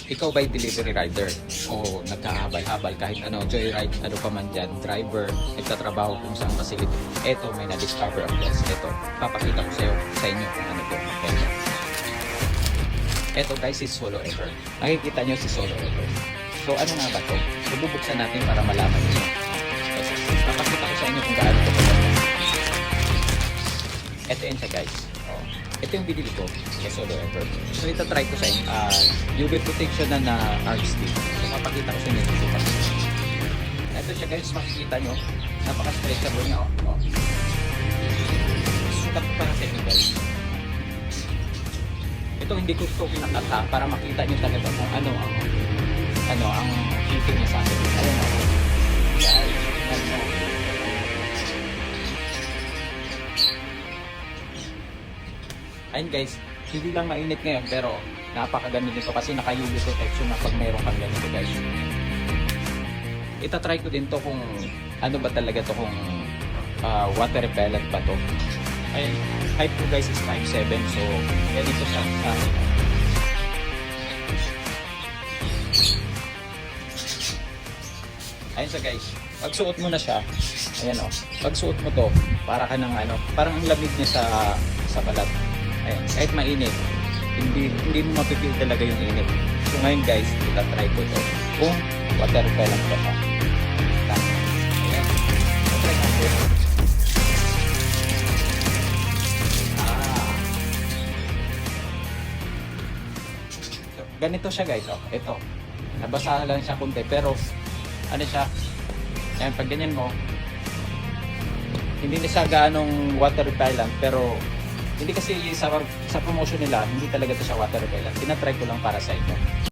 ikaw ba'y delivery rider o nagkahabal-habal kahit ano, joyride, ano pa man dyan, driver, nagtatrabaho kung saan facility. Eto, may na-discover ang guys. Eto, papakita ko sa inyo kung ano to. Eto guys, is Solo Ever. Nakikita nyo si Solo Ever. So ano nga ba to? So bubuksan natin para malaman nyo. Papakita ko sa inyo kung gaano to kaganda. Eto yun siya guys. Ito yung binili ko kay Solo Ever. So itatry ko sa inyo. UV protection na RST. So papakita ko sa inyo. Ito siya guys, makikita nyo. Napaka-stretchable niya. Sukat ko para sa inyo guys. Ito hindi ko ito kinakata para makita nyo talaga kung ano ang fitting niya sa akin. Ayan o. Ayun guys, hindi lang mainit ngayon pero napakaganda nito kasi naka-UV protection na pag meron kang ganito guys. Itatry ko din to kung ano ba talaga to, kung water repellent ba to. Ay, height ko guys is 5'7", so ganito siya. Ayun siya guys, pag suot mo na siya, ayan o, pag suot mo to, para ka ng parang ang lamig niya sa balat. Ayan, kahit mainit, hindi mo mapipil talaga yung init. So ngayon guys, itatry ko ito kung water repellent ba siya. Ayan, itatry natin. Ganito siya guys, oh. Ito, nabasa lang siya kunti, pero ano siya, ayan, pag ganyan mo, hindi na siya gaanong water repellent, pero hindi kasi sa promotion nila, hindi talaga ito siya water repellent. Tinatry ko lang para sa inyo.